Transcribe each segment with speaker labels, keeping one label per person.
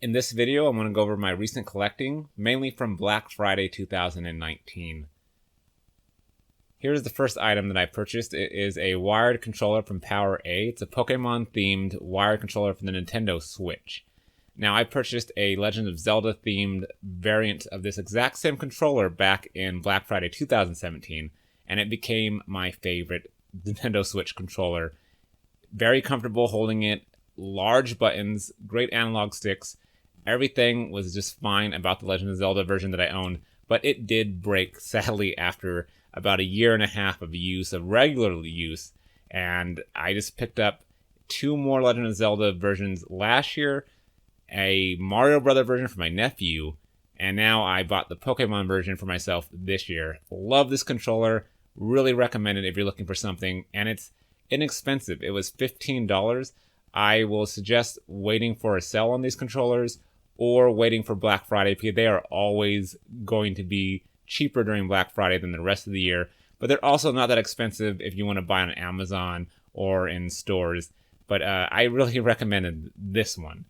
Speaker 1: In this video, I'm going to go over my recent collecting, mainly from Black Friday 2019. Here's the first item that I purchased. It is a wired controller from Power A. It's a Pokemon-themed wired controller for the Nintendo Switch. Now, I purchased a Legend of Zelda-themed variant of this exact same controller back in Black Friday 2017, and it became my favorite Nintendo Switch controller. Very comfortable holding it, large buttons, great analog sticks. Everything was just fine about the Legend of Zelda version that I owned, but it did break, sadly, after about a year and a half of use, of regular use, and I just picked up 2 more Legend of Zelda versions last year, a Mario Brother version for my nephew, and now I bought the Pokemon version for myself this year. Love this controller, really recommend it if you're looking for something, and it's inexpensive. It was $15. I will suggest waiting for a sale on these controllers or waiting for Black Friday, because they are always going to be cheaper during Black Friday than the rest of the year, but they're also not that expensive if you want to buy on Amazon or in stores. But I really recommended this one.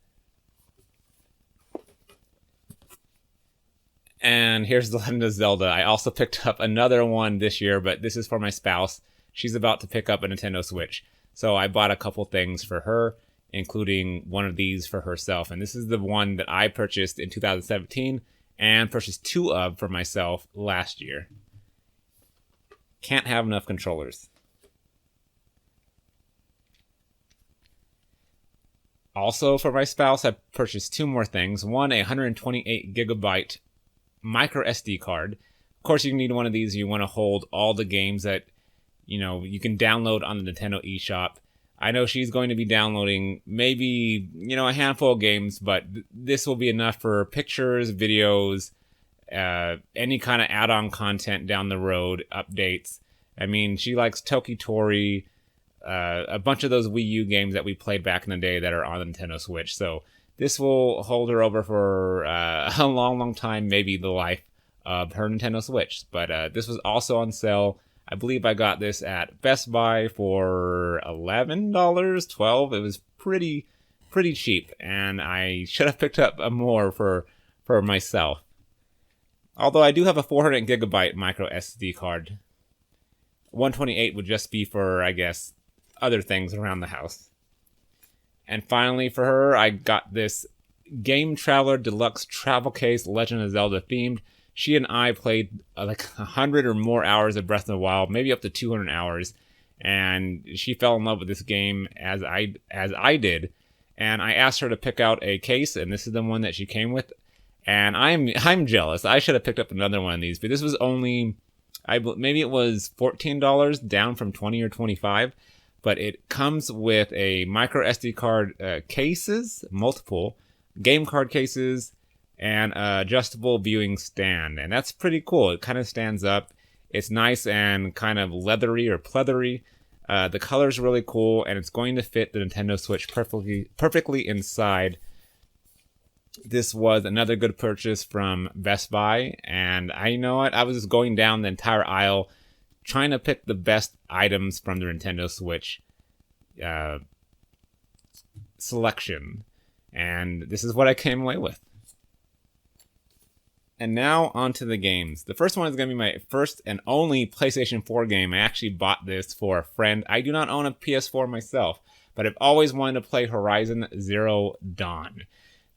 Speaker 1: And here's the Legend of Zelda. I also picked up another one this year, but this is for my spouse. She's about to pick up a Nintendo Switch, so I bought a couple things for her, including one of these for herself. And this is the one that I purchased in 2017 and purchased 2 of for myself last year. Can't have enough controllers. Also for my spouse, I purchased 2 more things. One, a 128 gigabyte microSD card. Of course, you need one of these. You want to hold all the games that you can download on the Nintendo eShop. I know she's going to be downloading maybe, a handful of games, but this will be enough for pictures, videos, any kind of add-on content down the road, updates. I mean, she likes Toki Tori, a bunch of those Wii U games that we played back in the day that are on the Nintendo Switch. So this will hold her over for a long, long time, maybe the life of her Nintendo Switch. But this was also on sale. I believe I got this at Best Buy for $11, $12. It was pretty cheap, and I should have picked up more for myself. Although I do have a 400 gigabyte micro SD card. 128 would just be for, I guess, other things around the house. And finally, for her, I got this Game Traveler Deluxe Travel Case, Legend of Zelda themed. She and I played like 100 or more hours of Breath of the Wild, maybe up to 200 hours, and she fell in love with this game as I did. And I asked her to pick out a case, and this is the one that she came with. And I'm jealous. I should have picked up another one of these, but this was only, maybe it was $14, down from $20 or $25. But it comes with a micro SD card cases, multiple game card cases, and adjustable viewing stand, and that's pretty cool. It kind of stands up. It's nice and kind of leathery or pleathery. The color's really cool, and it's going to fit the Nintendo Switch perfectly inside. This was another good purchase from Best Buy, and I know what, I was just going down the entire aisle trying to pick the best items from the Nintendo Switch selection, and this is what I came away with. And now onto the games. The first one is going to be my first and only PlayStation 4 game. I actually bought this for a friend. I do not own a PS4 myself, but I've always wanted to play Horizon Zero Dawn.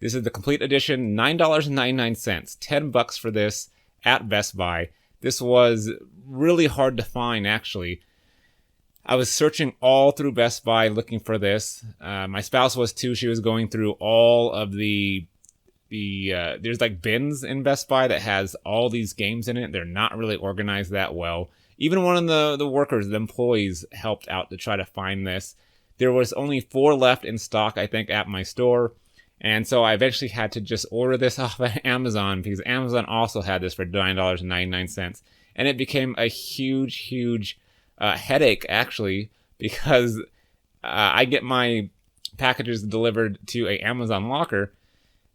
Speaker 1: This is the complete edition, $9.99, $10 for this at Best Buy. This was really hard to find, actually. I was searching all through Best Buy looking for this. My spouse was too. She was going through all of there's like bins in Best Buy that has all these games in it. They're not really organized that well. Even one of the workers, the employees, helped out to try to find this. There was only 4 left in stock, I think, at my store. And so I eventually had to just order this off of Amazon, because Amazon also had this for $9.99. And it became a huge headache, actually, because I get my packages delivered to a Amazon locker,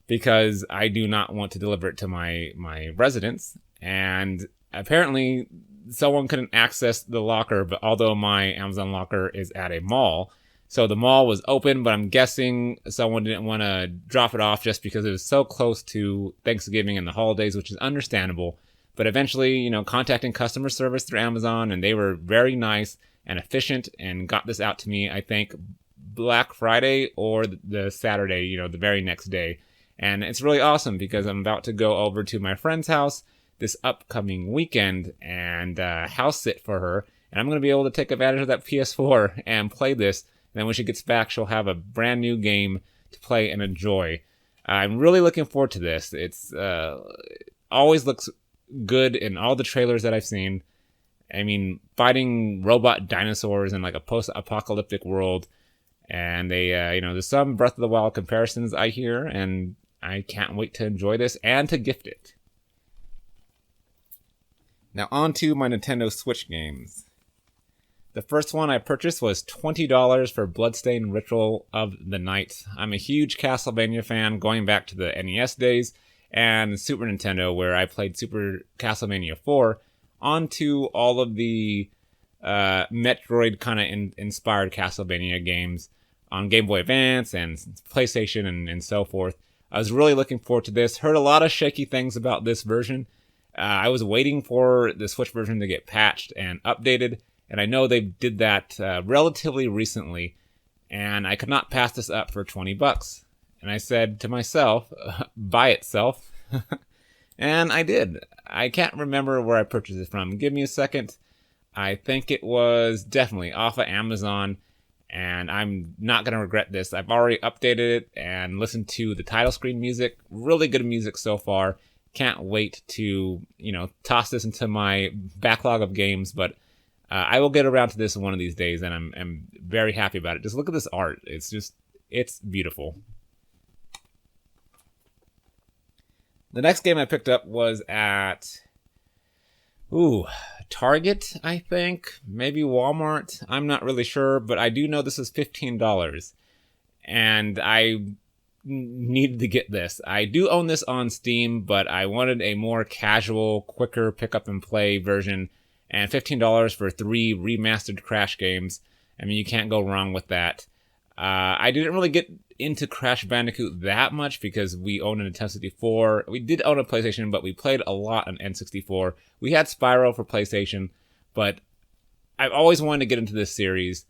Speaker 1: because I do not want to deliver it to my residence. And apparently someone couldn't access the locker, but although my Amazon locker is at a mall, So the mall was open, but I'm guessing someone didn't want to drop it off just because it was so close to Thanksgiving and the holidays, which is understandable. But eventually, contacting customer service through Amazon, and they were very nice and efficient and got this out to me, I think, Black Friday or the Saturday, the very next day. And it's really awesome because I'm about to go over to my friend's house this upcoming weekend and house sit for her. And I'm going to be able to take advantage of that PS4 and play this. And then when she gets back, she'll have a brand new game to play and enjoy. I'm really looking forward to this. It's always looks good in all the trailers that I've seen. I mean, fighting robot dinosaurs in like a post-apocalyptic world. And they, there's some Breath of the Wild comparisons I hear, and I can't wait to enjoy this and to gift it. Now on to my Nintendo Switch games. The first one I purchased was $20 for Bloodstained Ritual of the Night. I'm a huge Castlevania fan going back to the NES days and Super Nintendo, where I played Super Castlevania 4 onto all of the Metroid kind of inspired Castlevania games on Game Boy Advance and PlayStation and so forth. I was really looking forward to this. Heard a lot of shaky things about this version. I was waiting for the Switch version to get patched and updated, and I know they did that relatively recently, and I could not pass this up for $20. And I said to myself, buy itself. And I did. I can't remember where I purchased it from. Give me a second. I think it was definitely off of Amazon, and I'm not going to regret this. I've already updated it and listened to the title screen music. Really good music so far. Can't wait to, toss this into my backlog of games, but I will get around to this one of these days, and I'm very happy about it. Just look at this art. It's beautiful. The next game I picked up was at Target, I think. Maybe Walmart. I'm not really sure, but I do know this is $15. And I needed to get this. I do own this on Steam, but I wanted a more casual, quicker pick up and play version. And $15 for 3 remastered Crash games. I mean, you can't go wrong with that. I didn't really get into Crash Bandicoot that much because we own a Nintendo 64. We did own a PlayStation, but we played a lot on N64. We had Spyro for PlayStation, but I've always wanted to get into this series.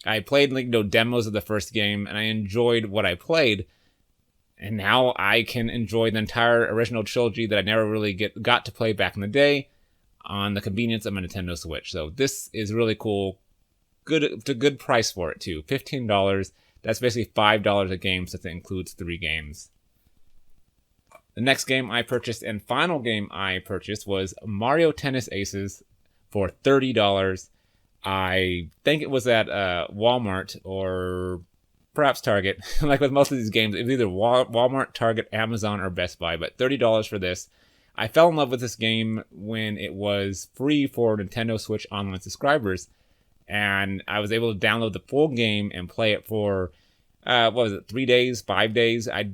Speaker 1: I played demos of the first game, and I enjoyed what I played. And now I can enjoy the entire original trilogy that I never really got to play back in the day on the convenience of my Nintendo Switch. So this is really cool. It's a good price for it too. $15. That's basically $5 a game since it includes 3 games. The next game I purchased and final game I purchased was Mario Tennis Aces for $30. I think it was at Walmart or perhaps Target. Like with most of these games, it was either Walmart, Target, Amazon, or Best Buy. But $30 for this. I fell in love with this game when it was free for Nintendo Switch Online subscribers. And I was able to download the full game and play it for, 3 days, 5 days. I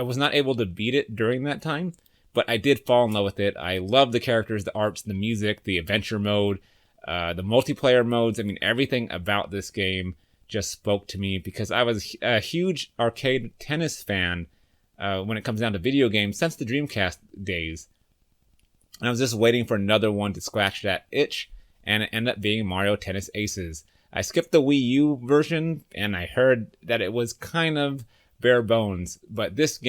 Speaker 1: was not able to beat it during that time, but I did fall in love with it. I love the characters, the arts, the music, the adventure mode, the multiplayer modes. I mean, everything about this game just spoke to me because I was a huge arcade tennis fan when it comes down to video games since the Dreamcast days. And I was just waiting for another one to scratch that itch. And it ended up being Mario Tennis Aces. I skipped the Wii U version, and I heard that it was kind of bare bones. But this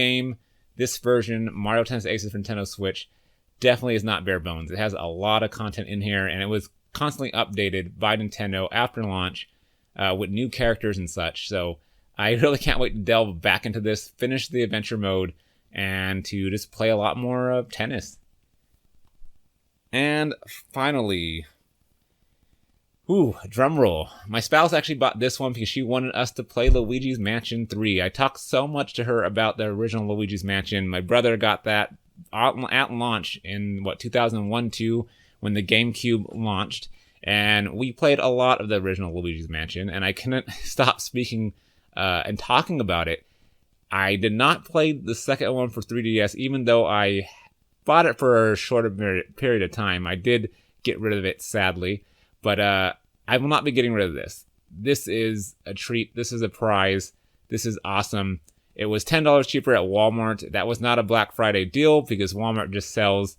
Speaker 1: version, Mario Tennis Aces for Nintendo Switch, definitely is not bare bones. It has a lot of content in here, and it was constantly updated by Nintendo after launch with new characters and such. So I really can't wait to delve back into this, finish the adventure mode, and to just play a lot more tennis. And finally, drum roll. My spouse actually bought this one because she wanted us to play Luigi's Mansion 3. I talked so much to her about the original Luigi's Mansion. My brother got that at launch in 2001-2 when the GameCube launched, and we played a lot of the original Luigi's Mansion, and I couldn't stop speaking and talking about it. I did not play the second one for 3DS, even though I bought it for a shorter period of time. I did get rid of it, sadly. But I will not be getting rid of this. this is a treat. This is a prize. This is awesome. It was $10 cheaper at Walmart. That was not a Black Friday deal because Walmart just sells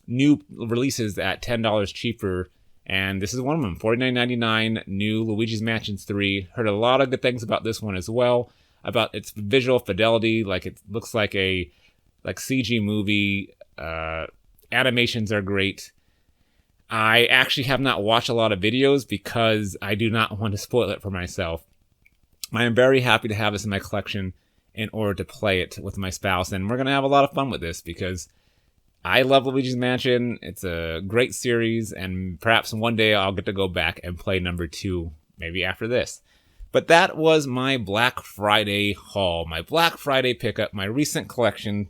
Speaker 1: new releases at $10 cheaper. And this is one of them, $49.99, new Luigi's Mansion 3. Heard a lot of good things about this one as well, about its visual fidelity. Like, it looks like a CG movie. Animations are great. I actually have not watched a lot of videos because I do not want to spoil it for myself. I am very happy to have this in my collection in order to play it with my spouse, and we're going to have a lot of fun with this because I love Luigi's Mansion. It's a great series, and perhaps one day I'll get to go back and play number 2, maybe after this. But that was my Black Friday haul, my Black Friday pickup, my recent collection,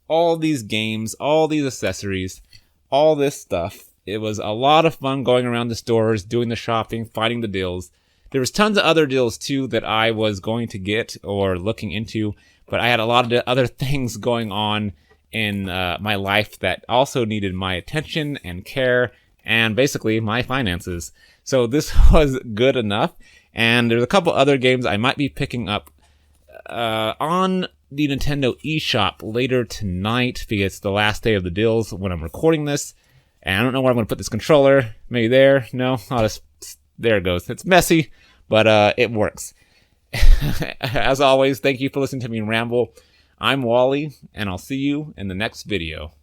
Speaker 1: all these games, all these accessories, all this stuff. It was a lot of fun going around the stores, doing the shopping, finding the deals. There was tons of other deals too that I was going to get or looking into, but I had a lot of other things going on in my life that also needed my attention and care and basically my finances. So this was good enough. And there's a couple other games I might be picking up on the Nintendo eShop later tonight because it's the last day of the deals when I'm recording this. And I don't know where I'm going to put this controller. Maybe there. No, there it goes. It's messy, but it works. As always, thank you for listening to me ramble. I'm Wally, and I'll see you in the next video.